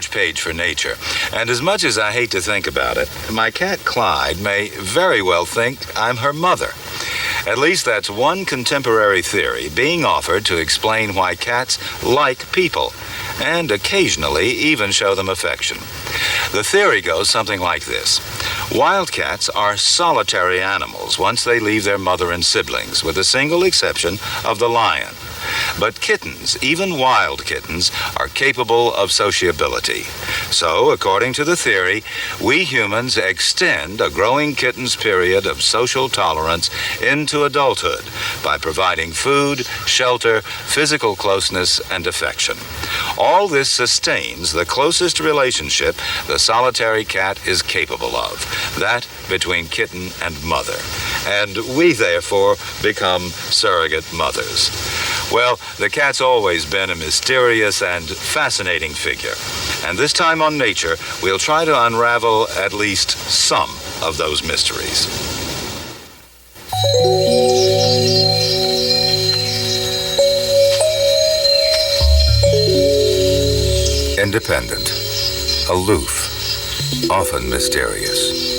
fresh page for nature. And as much as I hate to think about it, my cat Clyde may very well think I'm her mother. At least that's one contemporary theory being offered to explain why cats like people, and occasionally even show them affection. The theory goes something like this. Wild cats are solitary animals once they leave their mother and siblings, with the single exception of the lion. But kittens, even wild kittens, are capable of sociability. So, according to the theory, we humans extend a growing kitten's period of social tolerance into adulthood by providing food, shelter, physical closeness, and affection. All this sustains the closest relationship the solitary cat is capable of, that between kitten and mother. And we, therefore, become surrogate mothers. Well, the cat's always been a mysterious and fascinating figure. And this time on Nature, we'll try to unravel at least some of those mysteries. Independent, aloof, often mysterious.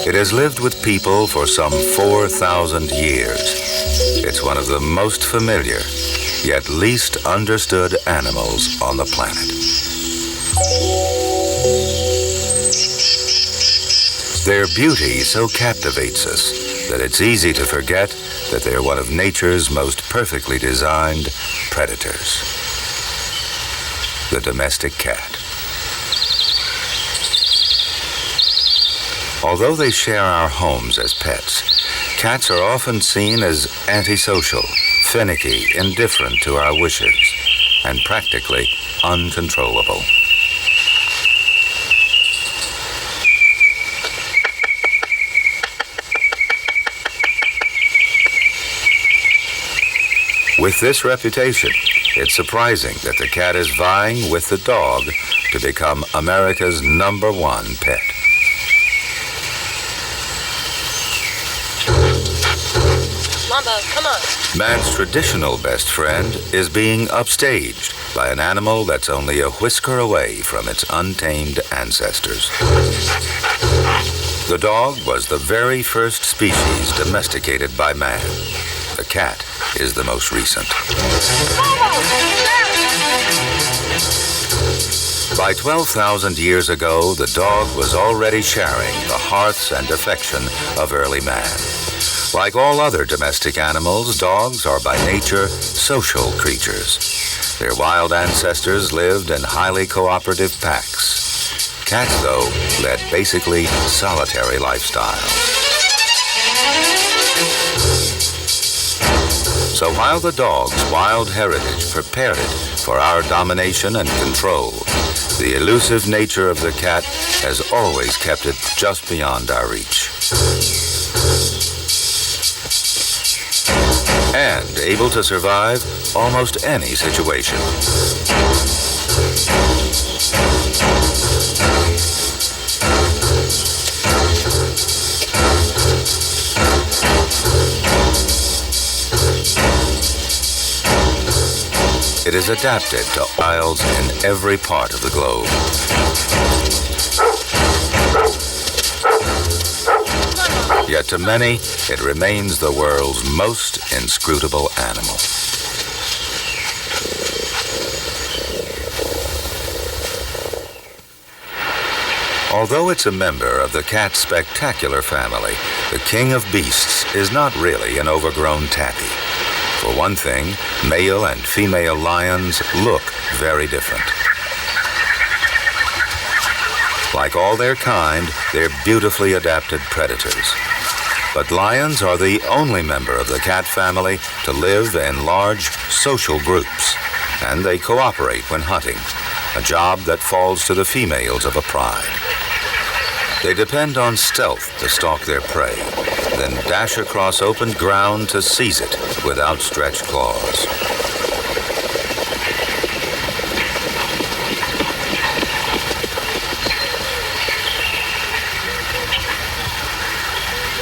It has lived with people for some 4,000 years. It's one of the most familiar, yet least understood animals on the planet. Their beauty so captivates us that it's easy to forget that they're one of nature's most perfectly designed predators. The domestic cat. Although they share our homes as pets, cats are often seen as antisocial, finicky, indifferent to our wishes, and practically uncontrollable. With this reputation, it's surprising that the cat is vying with the dog to become America's #1 pet. Mambo, come on. Man's traditional best friend is being upstaged by an animal that's only a whisker away from its untamed ancestors. The dog was the very first species domesticated by man. The cat is the most recent. By 12,000 years ago, the dog was already sharing the hearths and affection of early man. Like all other domestic animals, dogs are by nature social creatures. Their wild ancestors lived in highly cooperative packs. Cats, though, led basically solitary lifestyles. So while the dog's wild heritage prepared it for our domination and control, the elusive nature of the cat has always kept it just beyond our reach. And able to survive almost any situation. It is adapted to wilds in every part of the globe. Yet to many, it remains the world's most inscrutable animal. Although it's a member of the cat spectacular family, the king of beasts is not really an overgrown tabby. For one thing, male and female lions look very different. Like all their kind, they're beautifully adapted predators. But lions are the only member of the cat family to live in large social groups, and they cooperate when hunting, a job that falls to the females of a pride. They depend on stealth to stalk their prey, then dash across open ground to seize it with outstretched claws.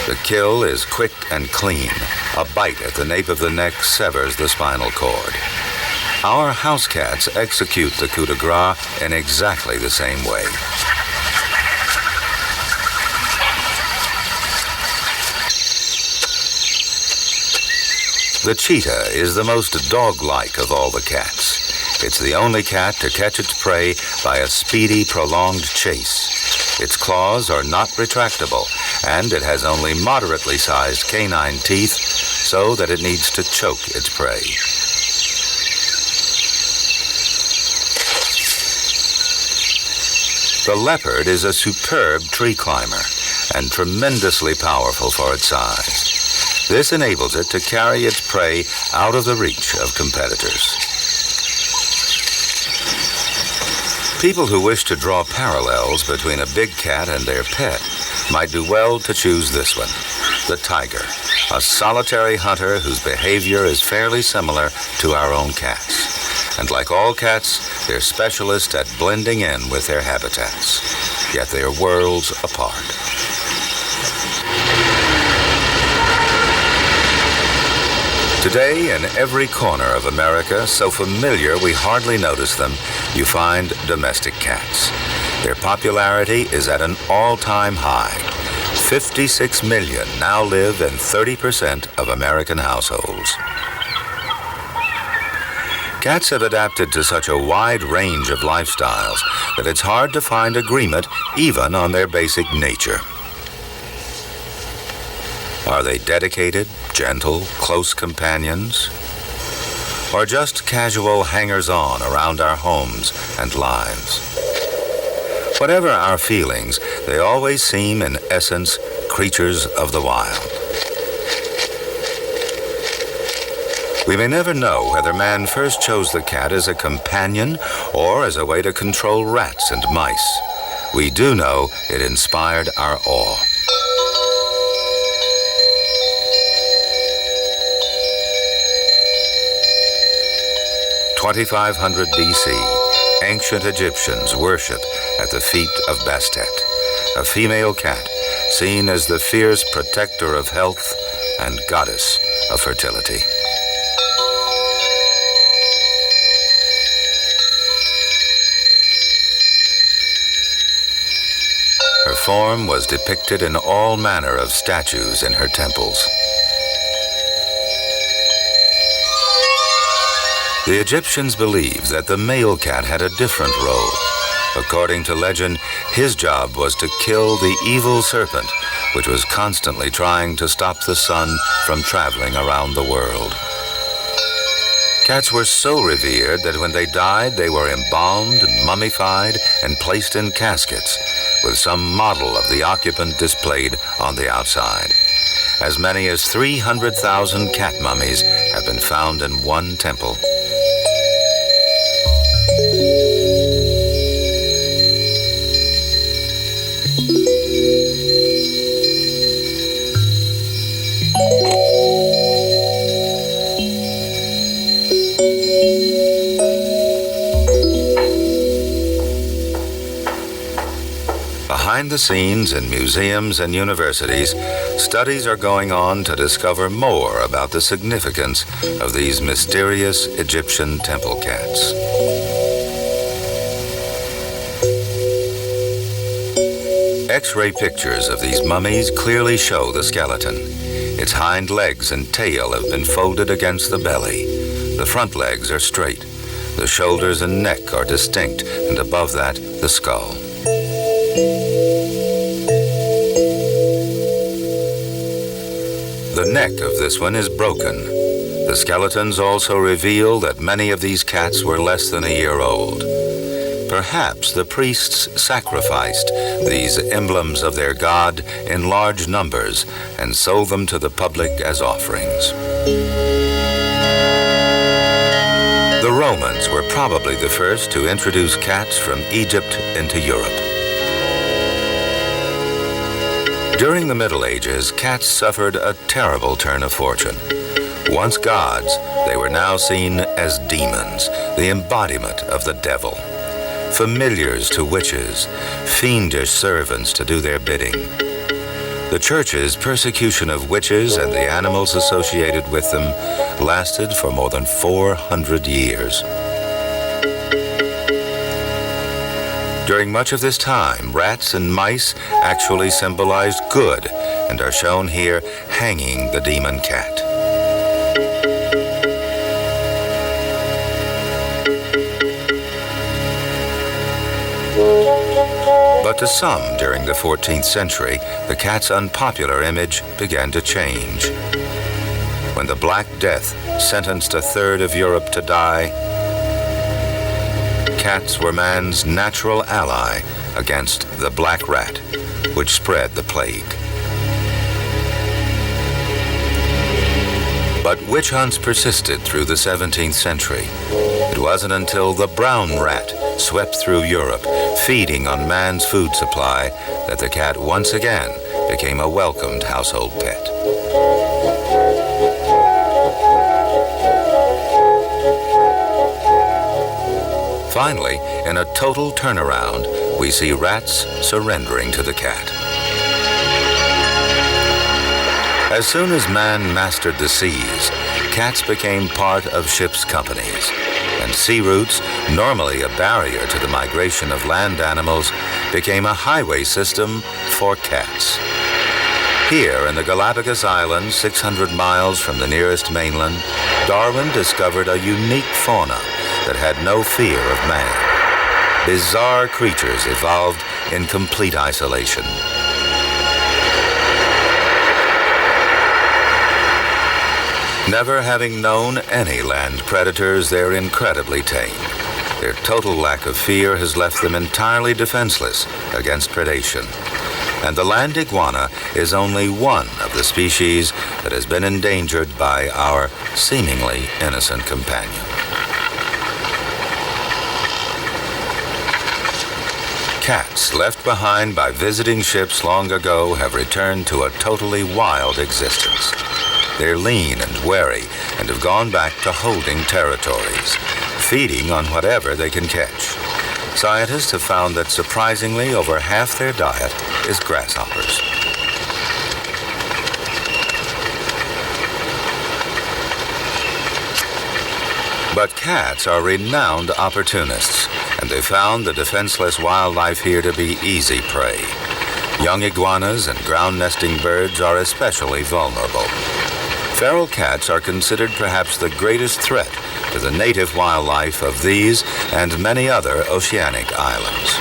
The kill is quick and clean. A bite at the nape of the neck severs the spinal cord. Our house cats execute the coup de grace in exactly the same way. The cheetah is the most dog-like of all the cats. It's the only cat to catch its prey by a speedy, prolonged chase. Its claws are not retractable, and it has only moderately sized canine teeth so that it needs to choke its prey. The leopard is a superb tree climber and tremendously powerful for its size. This enables it to carry its prey out of the reach of competitors. People who wish to draw parallels between a big cat and their pet might do well to choose this one, the tiger, a solitary hunter whose behavior is fairly similar to our own cats. And like all cats, they're specialists at blending in with their habitats, yet they're worlds apart. Today, in every corner of America, so familiar we hardly notice them, you find domestic cats. Their popularity is at an all-time high. 56 million now live in 30% of American households. Cats have adapted to such a wide range of lifestyles that it's hard to find agreement even on their basic nature. Are they dedicated, gentle, close companions? Or just casual hangers-on around our homes and lives? Whatever our feelings, they always seem, in essence, creatures of the wild. We may never know whether man first chose the cat as a companion or as a way to control rats and mice. We do know it inspired our awe. (2500 BC), ancient Egyptians worship at the feet of Bastet, a female cat seen as the fierce protector of health and goddess of fertility. Her form was depicted in all manner of statues in her temples. The Egyptians believed that the male cat had a different role. According to legend, his job was to kill the evil serpent, which was constantly trying to stop the sun from traveling around the world. Cats were so revered that when they died, they were embalmed, mummified, and placed in caskets, with some model of the occupant displayed on the outside. As many as 300,000 cat mummies have been found in one temple. Behind the scenes in museums and universities, studies are going on to discover more about the significance of these mysterious Egyptian temple cats. X-ray pictures of these mummies clearly show the skeleton. Its hind legs and tail have been folded against the belly. The front legs are straight. The shoulders and neck are distinct, and above that, the skull. The neck of this one is broken. The skeletons also reveal that many of these cats were less than a year old. Perhaps the priests sacrificed these emblems of their god in large numbers and sold them to the public as offerings. The Romans were probably the first to introduce cats from Egypt into Europe. During the Middle Ages, cats suffered a terrible turn of fortune. Once gods, they were now seen as demons, the embodiment of the devil. Familiars to witches, fiendish servants to do their bidding. The church's persecution of witches and the animals associated with them lasted for more than 400 years. During much of this time, rats and mice actually symbolized good and are shown here hanging the demon cat. But to some during the 14th century, the cat's unpopular image began to change. When the Black Death sentenced a third of Europe to die, cats were man's natural ally against the black rat, which spread the plague. But witch hunts persisted through the 17th century. It wasn't until the brown rat swept through Europe, feeding on man's food supply, that the cat once again became a welcomed household pet. Finally, in a total turnaround, we see rats surrendering to the cat. As soon as man mastered the seas, cats became part of ships' companies, and sea routes, normally a barrier to the migration of land animals, became a highway system for cats. Here in the Galapagos Islands, 600 miles from the nearest mainland, Darwin discovered a unique fauna that had no fear of man. Bizarre creatures evolved in complete isolation. Never having known any land predators, they're incredibly tame. Their total lack of fear has left them entirely defenseless against predation. And the land iguana is only one of the species that has been endangered by our seemingly innocent companion. Cats left behind by visiting ships long ago have returned to a totally wild existence. They're lean and wary and have gone back to holding territories, feeding on whatever they can catch. Scientists have found that surprisingly over half their diet is grasshoppers. But cats are renowned opportunists, and they found the defenseless wildlife here to be easy prey. Young iguanas and ground-nesting birds are especially vulnerable. Feral cats are considered perhaps the greatest threat to the native wildlife of these and many other oceanic islands.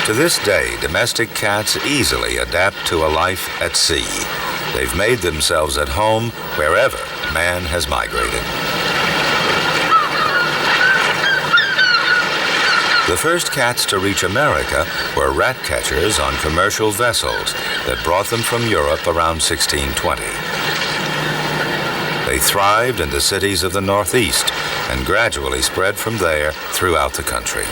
To this day, domestic cats easily adapt to a life at sea. They've made themselves at home wherever man has migrated. The first cats to reach America were rat catchers on commercial vessels that brought them from Europe around 1620. They thrived in the cities of the Northeast and gradually spread from there throughout the country.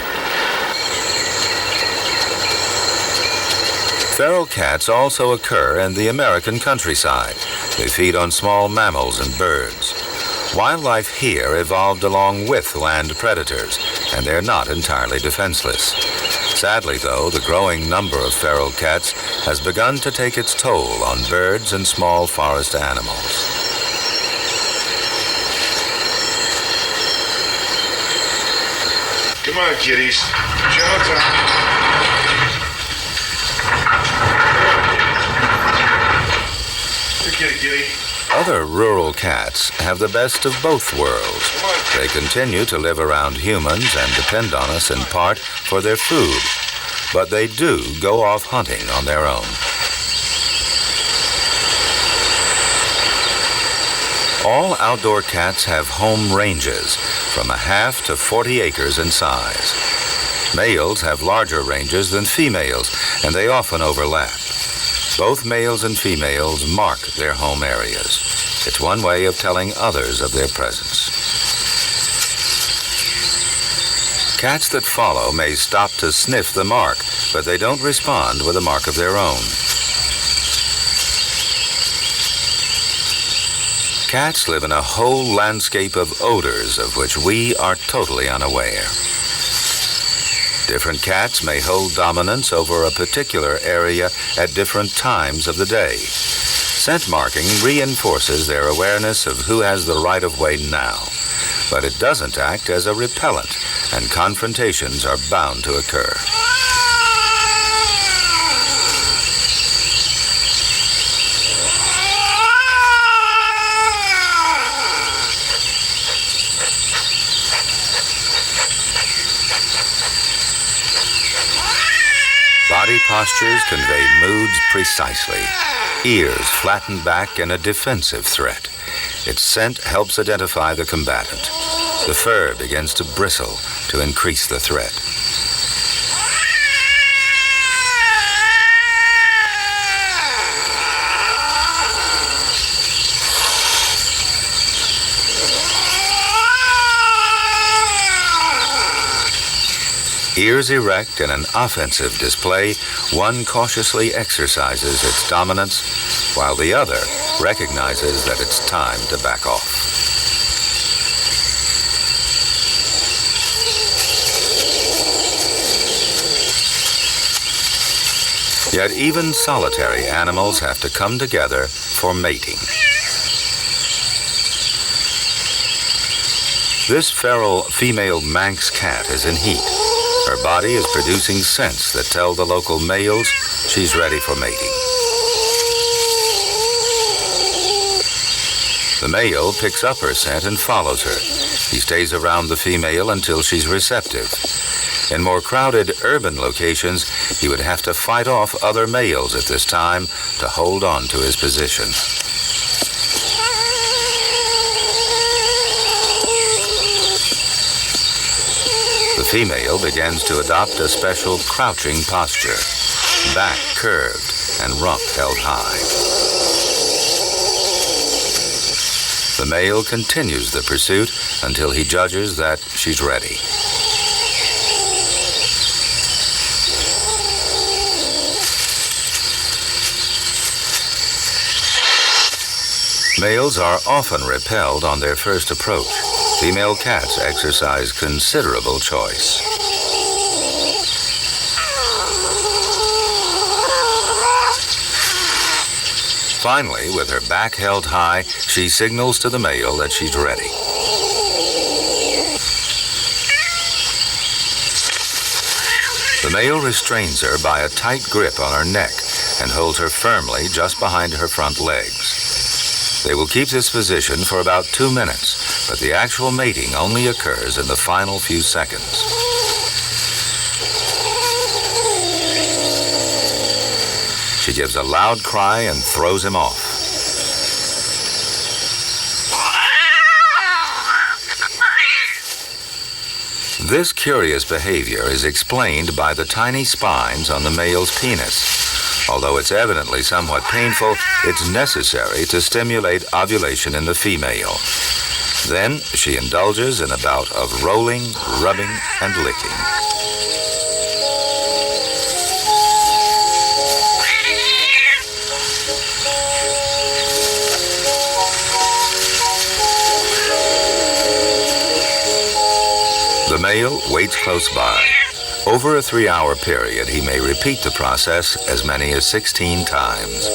Feral cats also occur in the American countryside. They feed on small mammals and birds. Wildlife here evolved along with land predators, and they're not entirely defenseless. Sadly, though, the growing number of feral cats has begun to take its toll on birds and small forest animals. Come on, kitties. Showtime. Kitty. Other rural cats have the best of both worlds. They continue to live around humans and depend on us in part for their food, but they do go off hunting on their own. All outdoor cats have home ranges, from a half to 40 acres in size. Males have larger ranges than females, and they often overlap. Both males and females mark their home areas. It's one way of telling others of their presence. Cats that follow may stop to sniff the mark, but they don't respond with a mark of their own. cats live in a whole landscape of odors of which we are totally unaware. Different cats may hold dominance over a particular area at different times of the day. Scent marking reinforces their awareness of who has the right-of-way now, but it doesn't act as a repellent, and confrontations are bound to occur. Body postures convey moods precisely. Ears flatten back in a defensive threat. Its scent helps identify the combatant. The fur begins to bristle to increase the threat. Ears erect in an offensive display, one cautiously exercises its dominance, while the other recognizes that it's time to back off. Yet even solitary animals have to come together for mating. This feral female Manx cat is in heat. Her body is producing scents that tell the local males she's ready for mating. The male picks up her scent and follows her. He stays around the female until she's receptive. In more crowded urban locations, he would have to fight off other males at this time to hold on to his position. The female begins to adopt a special crouching posture, back curved and rump held high. The male continues the pursuit until he judges that she's ready. Males are often repelled on their first approach. Female cats exercise considerable choice. Finally, with her back held high, she signals to the male that she's ready. The male restrains her by a tight grip on her neck and holds her firmly just behind her front legs. They will keep this position for about 2 minutes, but the actual mating only occurs in the final few seconds. She gives a loud cry and throws him off. This curious behavior is explained by the tiny spines on the male's penis. Although it's evidently somewhat painful, it's necessary to stimulate ovulation in the female. Then she indulges in a bout of rolling, rubbing, and licking. The male waits close by. Over a 3-hour period, he may repeat the process as many as 16 times.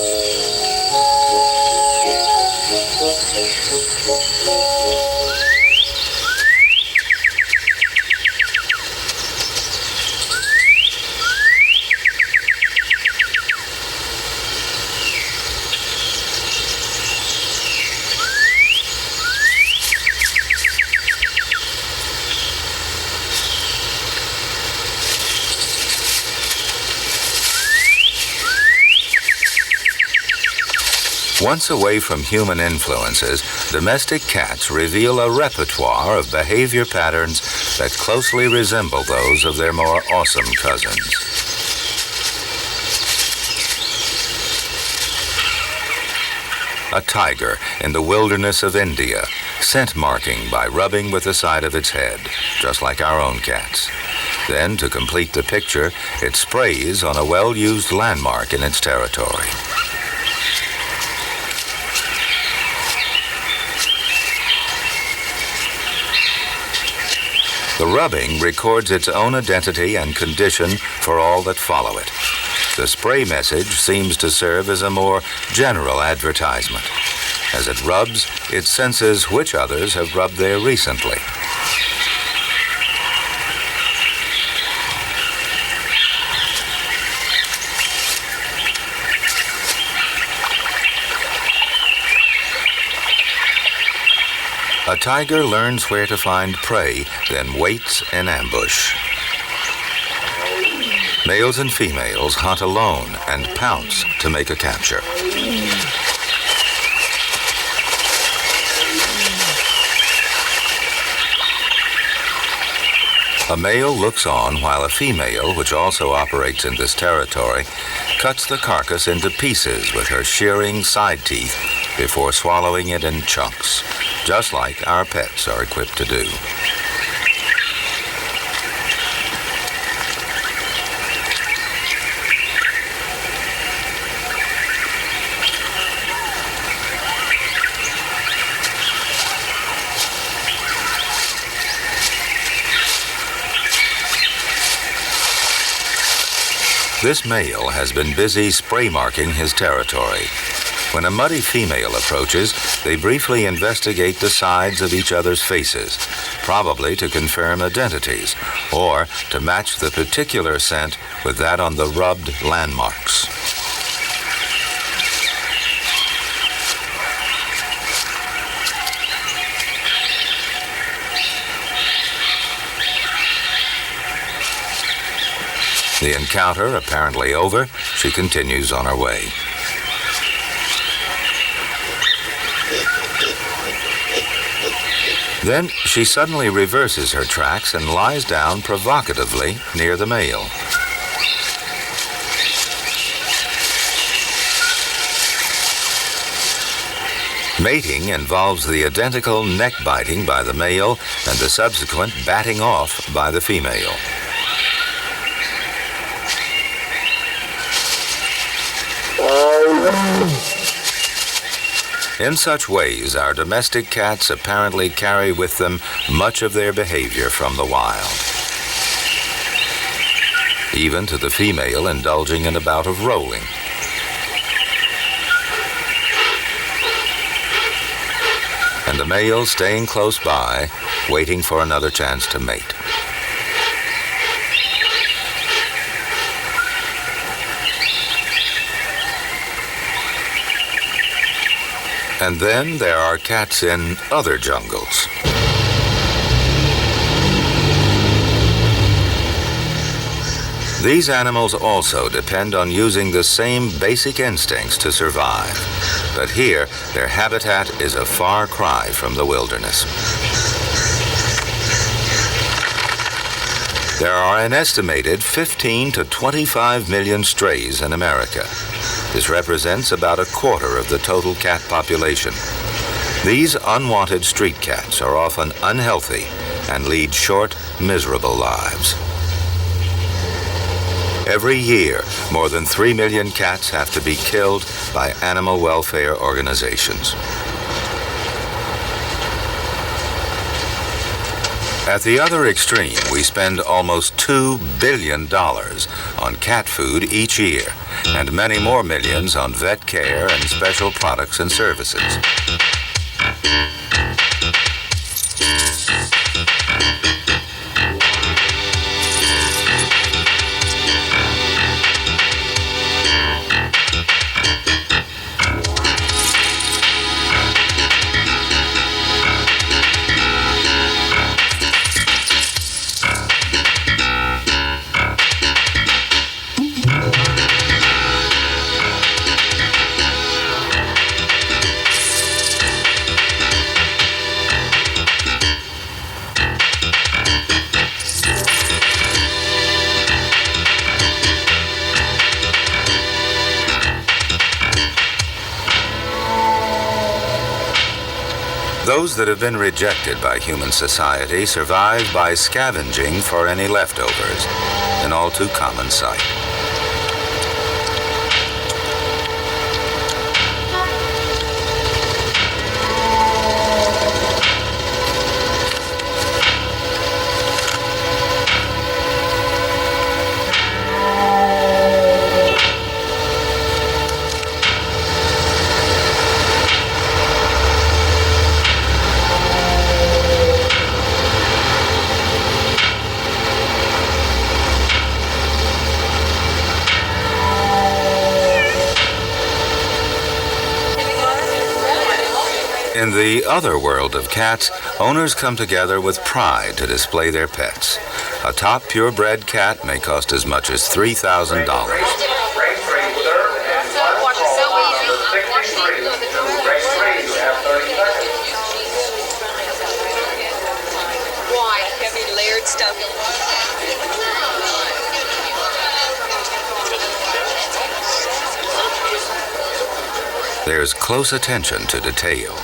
Once away from human influences, domestic cats reveal a repertoire of behavior patterns that closely resemble those of their more awesome cousins. A tiger in the wilderness of India, scent marking by rubbing with the side of its head, just like our own cats. Then, to complete the picture, it sprays on a well-used landmark in its territory. The rubbing records its own identity and condition for all that follow it. The spray message seems to serve as a more general advertisement. As it rubs, it senses which others have rubbed there recently. A tiger learns where to find prey, then waits in ambush. Males and females hunt alone and pounce to make a capture. A male looks on while a female, which also operates in this territory, cuts the carcass into pieces with her shearing side teeth before swallowing it in chunks, just like our pets are equipped to do. This male has been busy spray marking his territory. When a muddy female approaches, they briefly investigate the sides of each other's faces, probably to confirm identities or to match the particular scent with that on the rubbed landmarks. The encounter apparently over, she continues on her way. Then she suddenly reverses her tracks and lies down provocatively near the male. Mating involves the identical neck biting by the male and the subsequent batting off by the female. In such ways, our domestic cats apparently carry with them much of their behavior from the wild. Even to the female indulging in a bout of rolling. And the male staying close by, waiting for another chance to mate. And then there are cats in other jungles. These animals also depend on using the same basic instincts to survive. But here, their habitat is a far cry from the wilderness. There are an estimated 15 to 25 million strays in America. This represents about a quarter of the total cat population. These unwanted street cats are often unhealthy and lead short, miserable lives. Every year, more than 3 million cats have to be killed by animal welfare organizations. At the other extreme, we spend almost $2 billion on cat food each year, and many more millions on vet care and special products and services. Those that have been rejected by human society survive by scavenging for any leftovers, an all too common sight. In the other world of cats, owners come together with pride to display their pets. A top purebred cat may cost as much as $3,000. Why? Heavy layered stuff. There's close attention to detail.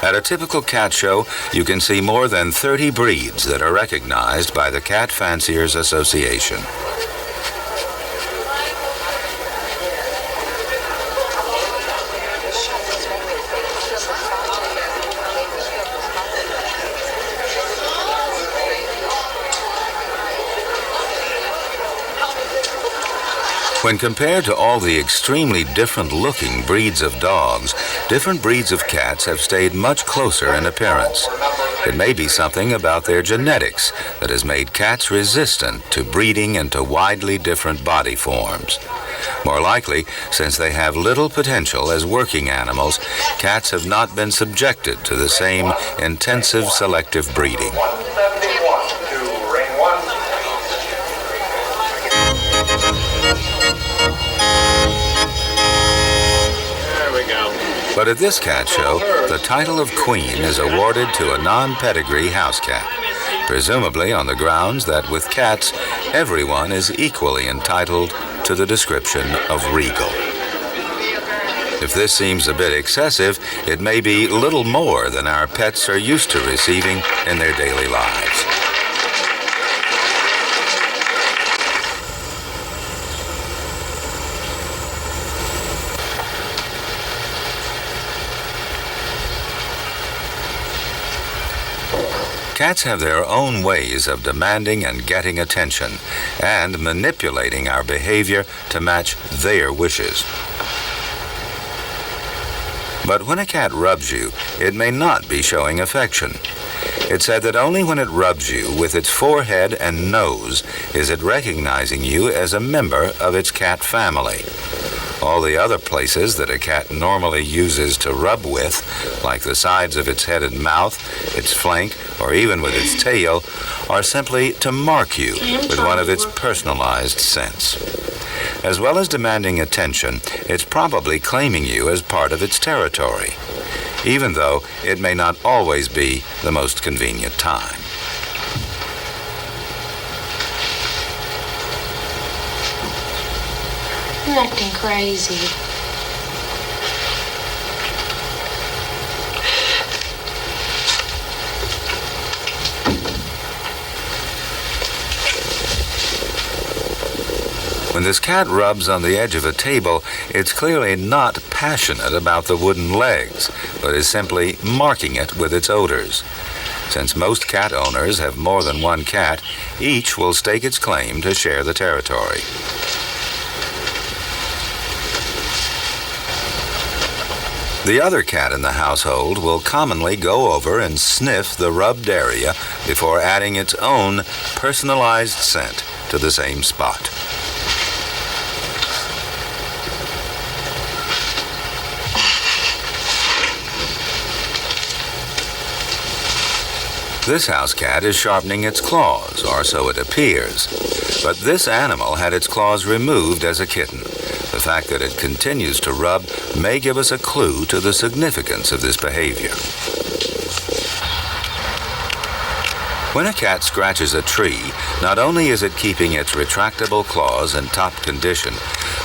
At a typical cat show, you can see more than 30 breeds that are recognized by the Cat Fanciers Association. When compared to all the extremely different-looking breeds of dogs, different breeds of cats have stayed much closer in appearance. It may be something about their genetics that has made cats resistant to breeding into widely different body forms. More likely, since they have little potential as working animals, cats have not been subjected to the same intensive selective breeding. But at this cat show, the title of Queen is awarded to a non-pedigree house cat, presumably on the grounds that with cats, everyone is equally entitled to the description of regal. If this seems a bit excessive, it may be little more than our pets are used to receiving in their daily lives. Cats have their own ways of demanding and getting attention and manipulating our behavior to match their wishes. But when a cat rubs you, it may not be showing affection. It's said that only when it rubs you with its forehead and nose is it recognizing you as a member of its cat family. All the other places that a cat normally uses to rub with, like the sides of its head and mouth, its flank, or even with its tail, are simply to mark you with one of its personalized scents. As well as demanding attention, it's probably claiming you as part of its territory, even though it may not always be the most convenient time. I'm acting crazy. When this cat rubs on the edge of a table, it's clearly not passionate about the wooden legs, but is simply marking it with its odors. Since most cat owners have more than one cat, each will stake its claim to share the territory. The other cat in the household will commonly go over and sniff the rubbed area before adding its own personalized scent to the same spot. This house cat is sharpening its claws, or so it appears. But this animal had its claws removed as a kitten. The fact that it continues to rub may give us a clue to the significance of this behavior. When a cat scratches a tree, not only is it keeping its retractable claws in top condition,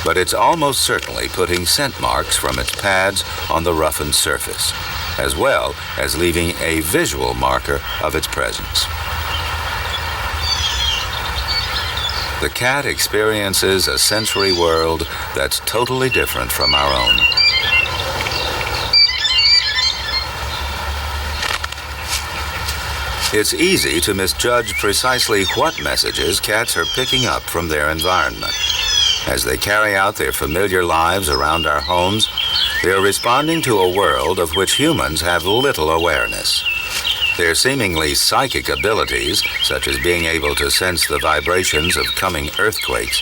but it's almost certainly putting scent marks from its pads on the roughened surface, as well as leaving a visual marker of its presence. The cat experiences a sensory world that's totally different from our own. It's easy to misjudge precisely what messages cats are picking up from their environment. As they carry out their familiar lives around our homes, they are responding to a world of which humans have little awareness. Their seemingly psychic abilities, such as being able to sense the vibrations of coming earthquakes,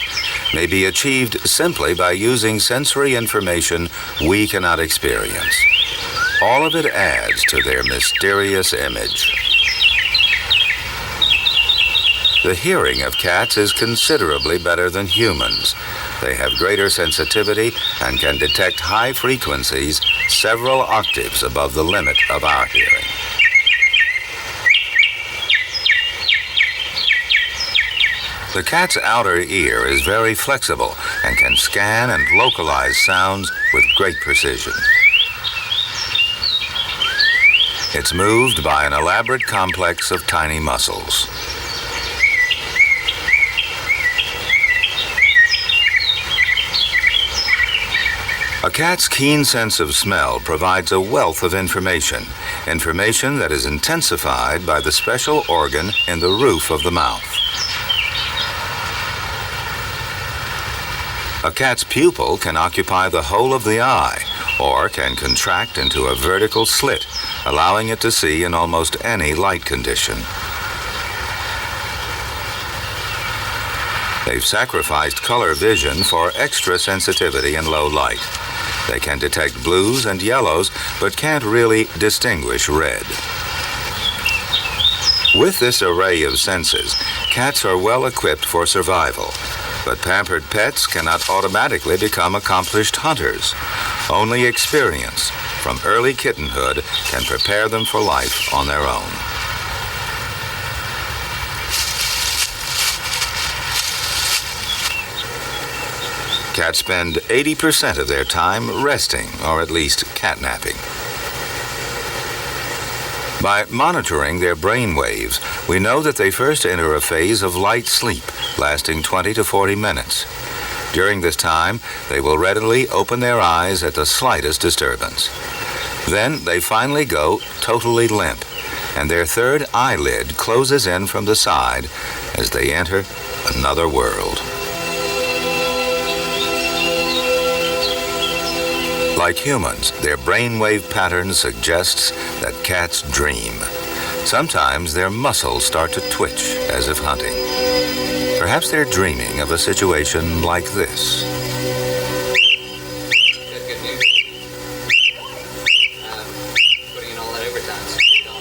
may be achieved simply by using sensory information we cannot experience. All of it adds to their mysterious image. The hearing of cats is considerably better than humans. They have greater sensitivity and can detect high frequencies several octaves above the limit of our hearing. The cat's outer ear is very flexible and can scan and localize sounds with great precision. It's moved by an elaborate complex of tiny muscles. A cat's keen sense of smell provides a wealth of information that is intensified by the special organ in the roof of the mouth. A cat's pupil can occupy the whole of the eye, or can contract into a vertical slit, allowing it to see in almost any light condition. They've sacrificed color vision for extra sensitivity in low light. They can detect blues and yellows, but can't really distinguish red. With this array of senses, cats are well equipped for survival. But pampered pets cannot automatically become accomplished hunters. Only experience, from early kittenhood, can prepare them for life on their own. Cats spend 80% of their time resting, or at least catnapping. By monitoring their brain waves, we know that they first enter a phase of light sleep, lasting 20 to 40 minutes. During this time, they will readily open their eyes at the slightest disturbance. Then they finally go totally limp, and their third eyelid closes in from the side as they enter another world. Like humans, their brainwave pattern suggests that cats dream. Sometimes their muscles start to twitch as if hunting. Perhaps they're dreaming of a situation like this. Good news. Putting in all that overtime, so you don't.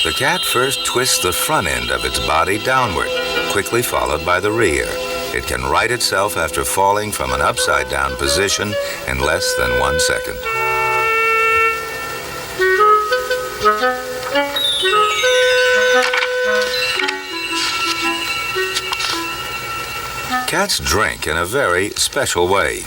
The cat first twists the front end of its body downward, quickly followed by the rear. It can right itself after falling from an upside-down position in less than 1 second. Cats drink in a very special way.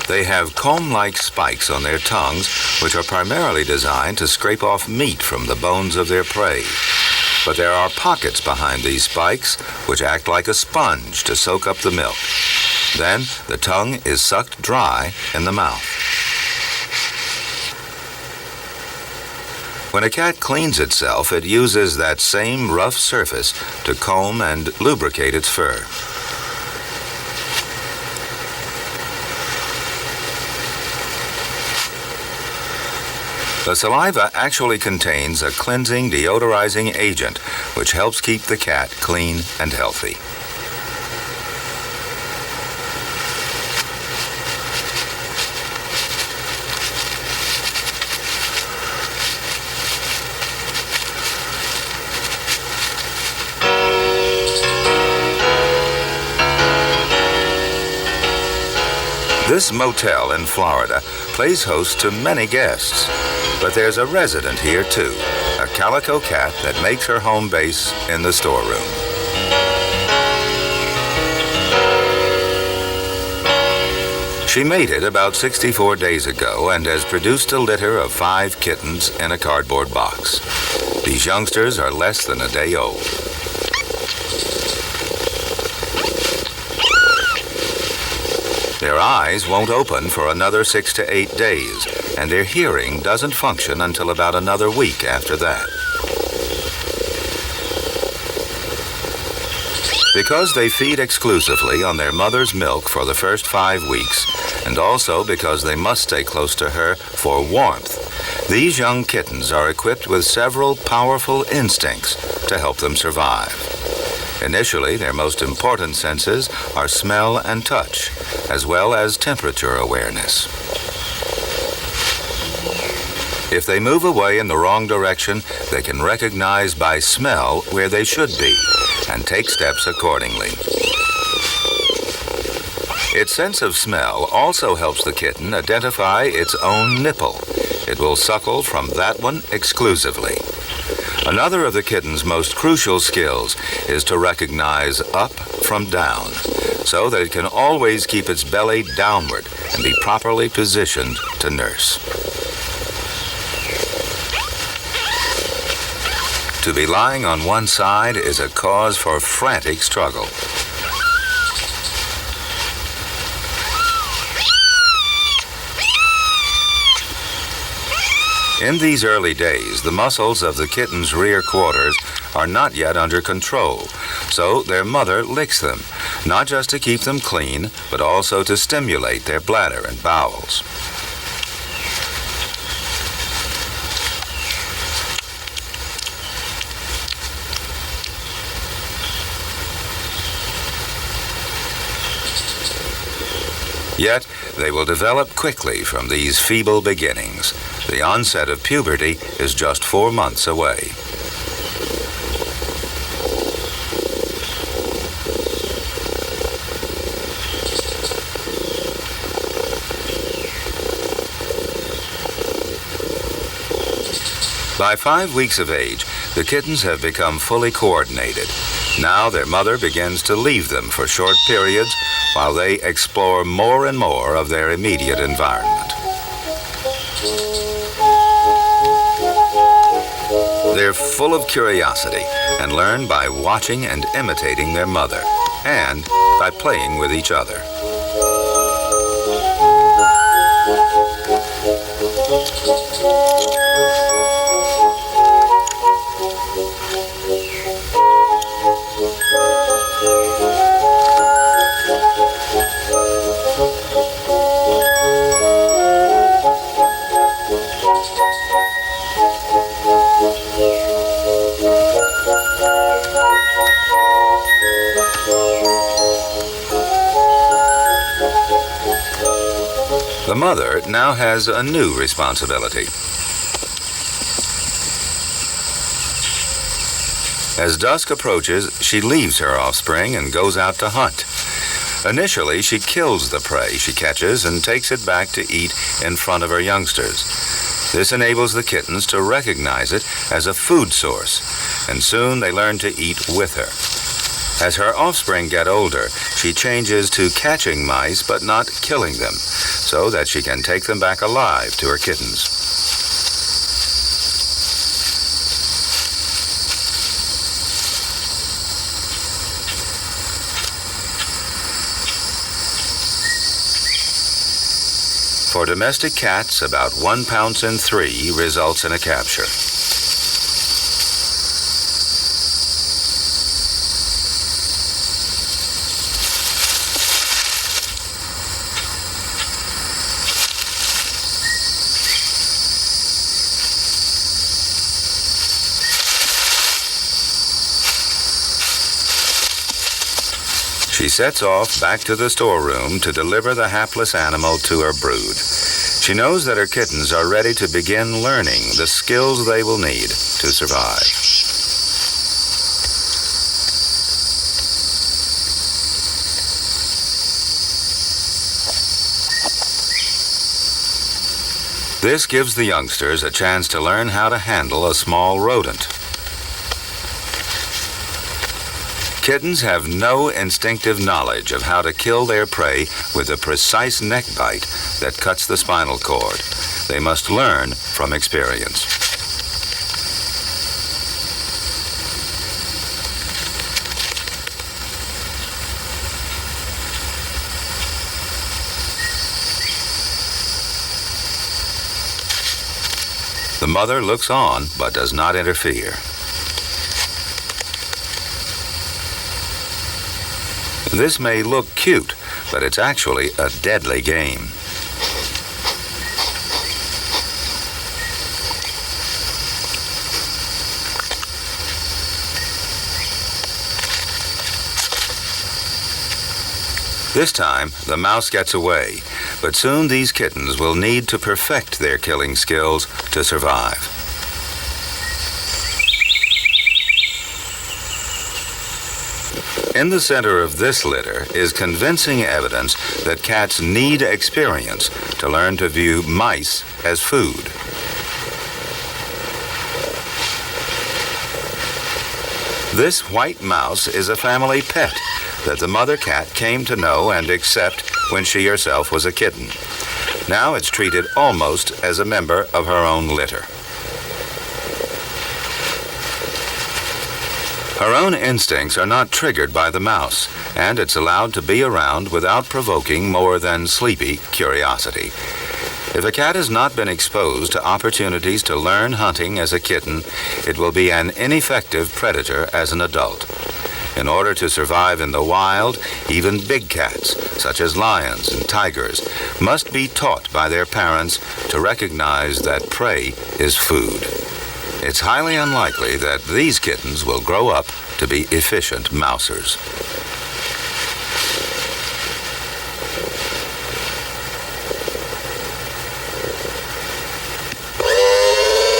They have comb-like spikes on their tongues, which are primarily designed to scrape off meat from the bones of their prey. But there are pockets behind these spikes, which act like a sponge to soak up the milk. Then the tongue is sucked dry in the mouth. When a cat cleans itself, it uses that same rough surface to comb and lubricate its fur. The saliva actually contains a cleansing, deodorizing agent which helps keep the cat clean and healthy. This motel in Florida plays host to many guests, but there's a resident here too, a calico cat that makes her home base in the storeroom. She mated about 64 days ago and has produced a litter of 5 kittens in a cardboard box. These youngsters are less than a day old. Their eyes won't open for another 6 to 8 days, and their hearing doesn't function until about another week after that. Because they feed exclusively on their mother's milk for the first 5 weeks, and also because they must stay close to her for warmth, these young kittens are equipped with several powerful instincts to help them survive. Initially, their most important senses are smell and touch, as well as temperature awareness. If they move away in the wrong direction, they can recognize by smell where they should be and take steps accordingly. Its sense of smell also helps the kitten identify its own nipple. It will suckle from that one exclusively. Another of the kitten's most crucial skills is to recognize up from down, so that it can always keep its belly downward and be properly positioned to nurse. To be lying on one side is a cause for frantic struggle. In these early days, the muscles of the kitten's rear quarters are not yet under control, so their mother licks them, not just to keep them clean, but also to stimulate their bladder and bowels. Yet, they will develop quickly from these feeble beginnings. The onset of puberty is just 4 months away. By 5 weeks of age, the kittens have become fully coordinated. Now their mother begins to leave them for short periods while they explore more and more of their immediate environment. They're full of curiosity and learn by watching and imitating their mother, and by playing with each other. The mother now has a new responsibility. As dusk approaches, she leaves her offspring and goes out to hunt. Initially, she kills the prey she catches and takes it back to eat in front of her youngsters. This enables the kittens to recognize it as a food source, and soon they learn to eat with her. As her offspring get older, she changes to catching mice but not killing them, so that she can take them back alive to her kittens. For domestic cats, about 1 pounce in 3 results in a capture. She sets off back to the storeroom to deliver the hapless animal to her brood. She knows that her kittens are ready to begin learning the skills they will need to survive. This gives the youngsters a chance to learn how to handle a small rodent. Kittens have no instinctive knowledge of how to kill their prey with a precise neck bite that cuts the spinal cord. They must learn from experience. The mother looks on but does not interfere. This may look cute, but it's actually a deadly game. This time, the mouse gets away, but soon these kittens will need to perfect their killing skills to survive. In the center of this litter is convincing evidence that cats need experience to learn to view mice as food. This white mouse is a family pet that the mother cat came to know and accept when she herself was a kitten. Now it's treated almost as a member of her own litter. Her own instincts are not triggered by the mouse, and it's allowed to be around without provoking more than sleepy curiosity. If a cat has not been exposed to opportunities to learn hunting as a kitten, it will be an ineffective predator as an adult. In order to survive in the wild, even big cats, such as lions and tigers, must be taught by their parents to recognize that prey is food. It's highly unlikely that these kittens will grow up to be efficient mousers.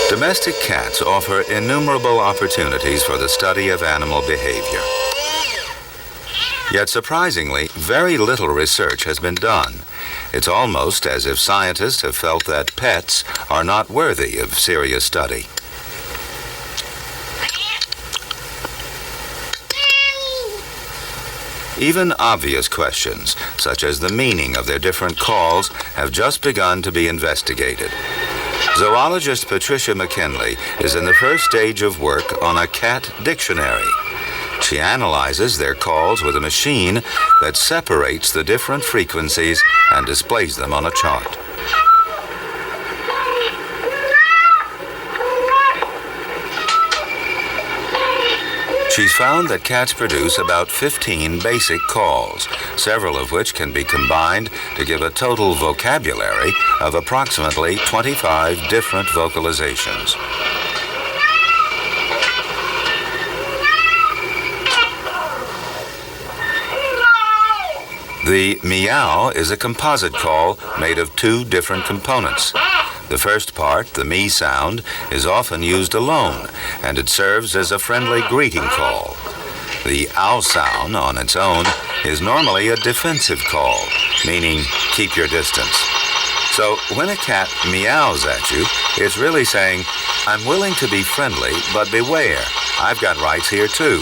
Domestic cats offer innumerable opportunities for the study of animal behavior. Yet surprisingly, very little research has been done. It's almost as if scientists have felt that pets are not worthy of serious study. Even obvious questions, such as the meaning of their different calls, have just begun to be investigated. Zoologist Patricia McKinley is in the first stage of work on a cat dictionary. She analyzes their calls with a machine that separates the different frequencies and displays them on a chart. She's found that cats produce about 15 basic calls, several of which can be combined to give a total vocabulary of approximately 25 different vocalizations. The meow is a composite call made of two different components. The first part, the me sound, is often used alone, and it serves as a friendly greeting call. The ow sound on its own is normally a defensive call, meaning keep your distance. So when a cat meows at you, it's really saying, I'm willing to be friendly, but beware, I've got rights here too.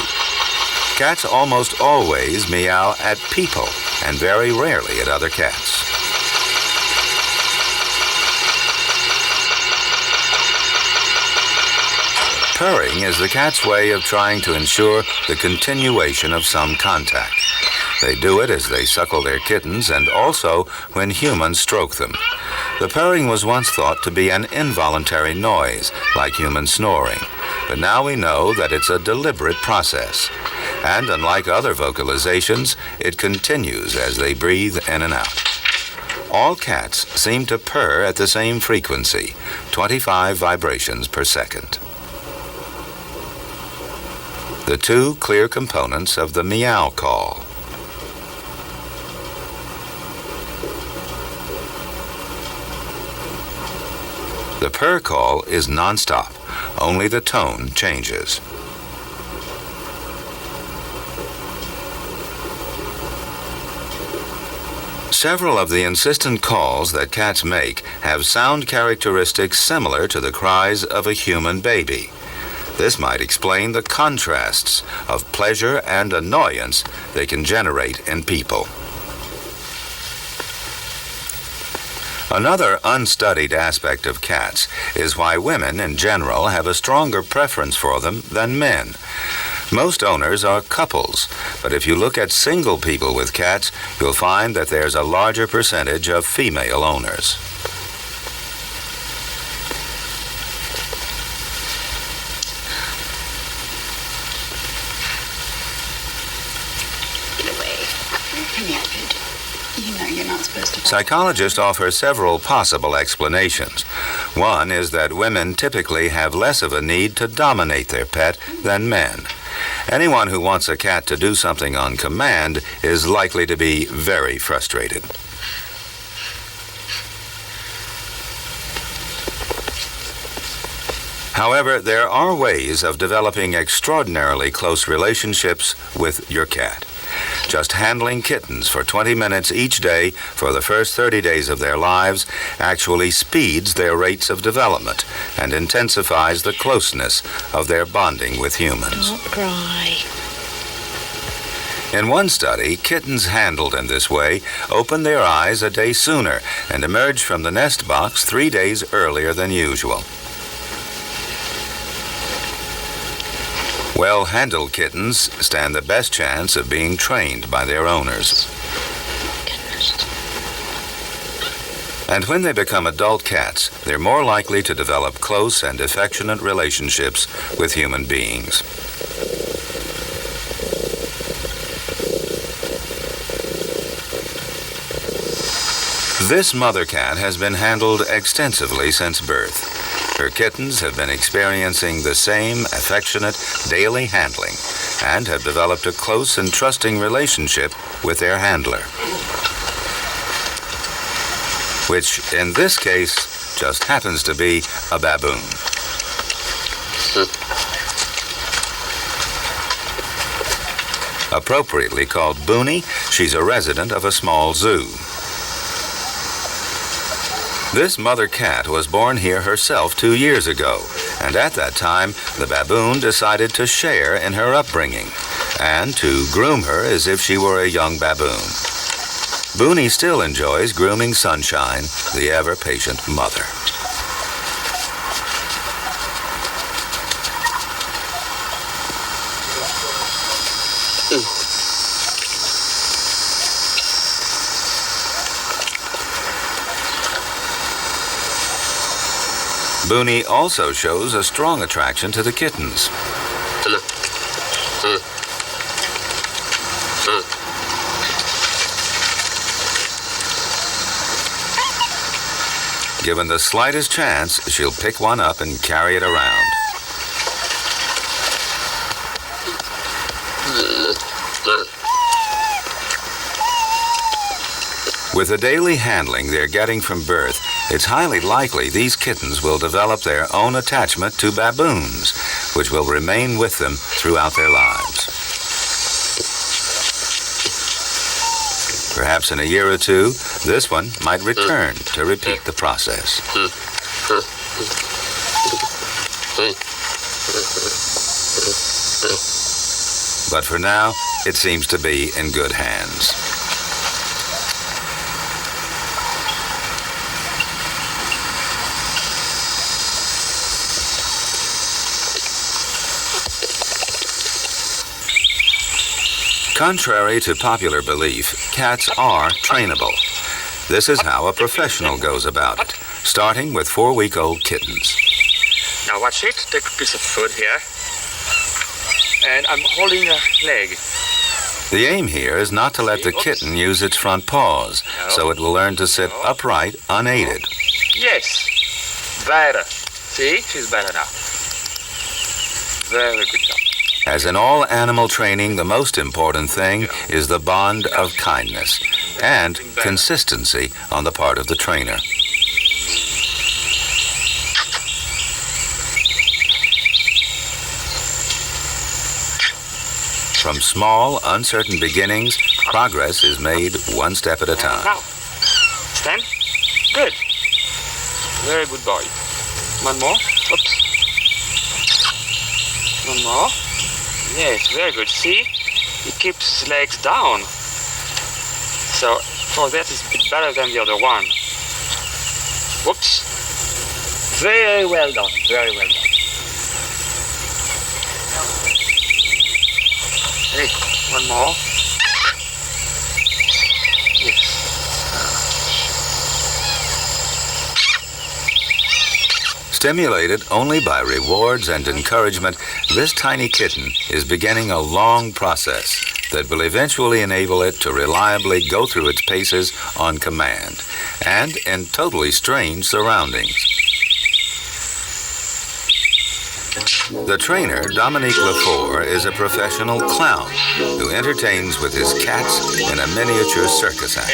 Cats almost always meow at people, and very rarely at other cats. Purring is the cat's way of trying to ensure the continuation of some contact. They do it as they suckle their kittens and also when humans stroke them. The purring was once thought to be an involuntary noise, like human snoring, but now we know that it's a deliberate process. And unlike other vocalizations, it continues as they breathe in and out. All cats seem to purr at the same frequency, 25 vibrations per second. The two clear components of the meow call. The purr call is nonstop. Only the tone changes. Several of the insistent calls that cats make have sound characteristics similar to the cries of a human baby. This might explain the contrasts of pleasure and annoyance they can generate in people. Another unstudied aspect of cats is why women in general have a stronger preference for them than men. Most owners are couples, but if you look at single people with cats, you'll find that there's a larger percentage of female owners. Get away. Come here, David. You know you're not supposed to... Psychologists offer several possible explanations. One is that women typically have less of a need to dominate their pet than men. Anyone who wants a cat to do something on command is likely to be very frustrated. However, there are ways of developing extraordinarily close relationships with your cat. Just handling kittens for 20 minutes each day for the first 30 days of their lives actually speeds their rates of development and intensifies the closeness of their bonding with humans. Don't cry. In one study, kittens handled in this way opened their eyes a day sooner and emerged from the nest box 3 days earlier than usual. Well-handled kittens stand the best chance of being trained by their owners. And when they become adult cats, they're more likely to develop close and affectionate relationships with human beings. This mother cat has been handled extensively since birth. Her kittens have been experiencing the same affectionate daily handling and have developed a close and trusting relationship with their handler, which in this case just happens to be a baboon. Appropriately called Boonie, she's a resident of a small zoo. This mother cat was born here herself 2 years ago, and at that time, the baboon decided to share in her upbringing and to groom her as if she were a young baboon. Boonie still enjoys grooming Sunshine, the ever-patient mother. Boonie also shows a strong attraction to the kittens. Given the slightest chance, she'll pick one up and carry it around. With the daily handling they're getting from birth, it's highly likely these kittens will develop their own attachment to baboons, which will remain with them throughout their lives. Perhaps in a year or two, this one might return to repeat the process. But for now, it seems to be in good hands. Contrary to popular belief, cats are trainable. This is how a professional goes about it, starting with 4-week-old kittens. Now watch it, take a piece of food here. And I'm holding a leg. The aim here is not to let the kitten use its front paws, so it will learn to sit upright, unaided. Yes, better. See, she's better now. Very good job. As in all animal training, the most important thing is the bond of kindness and consistency on the part of the trainer. From small, uncertain beginnings, progress is made one step at a time. Now, stand. Good. Very good boy. One more. Oops. One more. Yes, very good. See? He keeps his legs down. So, for that, it's a bit better than the other one. Whoops. Very well done. Very well done. Hey, one more. Yes. Stimulated only by rewards and encouragement, this tiny kitten is beginning a long process that will eventually enable it to reliably go through its paces on command and in totally strange surroundings. The trainer, Dominique Lefort, is a professional clown who entertains with his cats in a miniature circus act.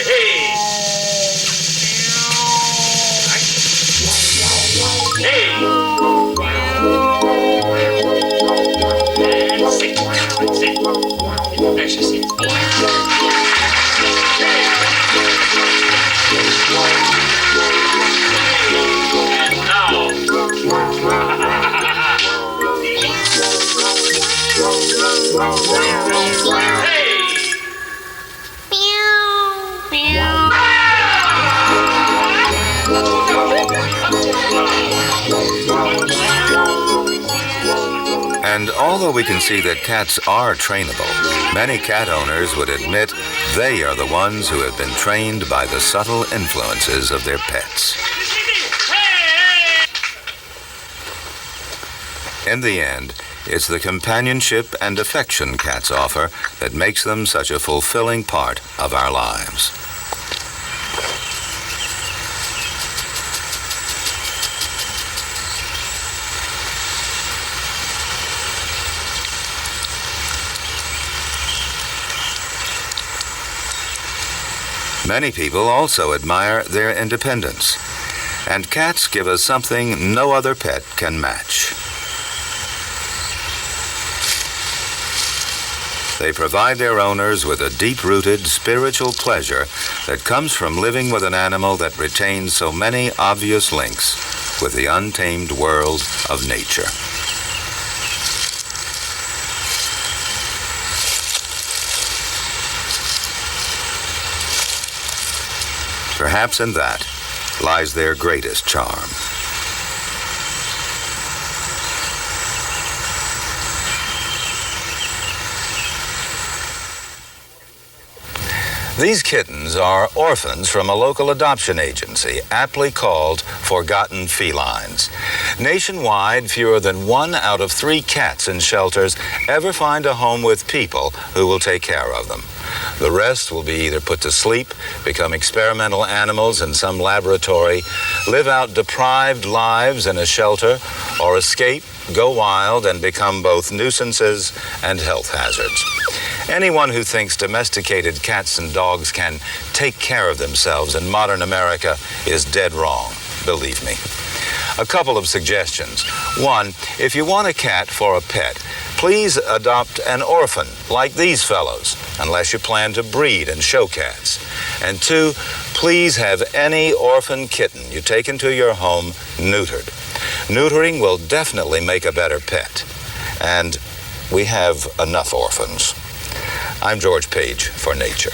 And although we can see that cats are trainable, many cat owners would admit they are the ones who have been trained by the subtle influences of their pets. In the end, it's the companionship and affection cats offer that makes them such a fulfilling part of our lives. Many people also admire their independence, and cats give us something no other pet can match. They provide their owners with a deep-rooted spiritual pleasure that comes from living with an animal that retains so many obvious links with the untamed world of nature. Perhaps in that lies their greatest charm. These kittens are orphans from a local adoption agency, aptly called Forgotten Felines. Nationwide, fewer than 1 out of 3 cats in shelters ever find a home with people who will take care of them. The rest will be either put to sleep, become experimental animals in some laboratory, live out deprived lives in a shelter, or escape, go wild, and become both nuisances and health hazards. Anyone who thinks domesticated cats and dogs can take care of themselves in modern America is dead wrong, believe me. A couple of suggestions. 1, if you want a cat for a pet, please adopt an orphan like these fellows, unless you plan to breed and show cats. And 2, please have any orphan kitten you take into your home neutered. Neutering will definitely make a better pet. And we have enough orphans. I'm George Page for Nature.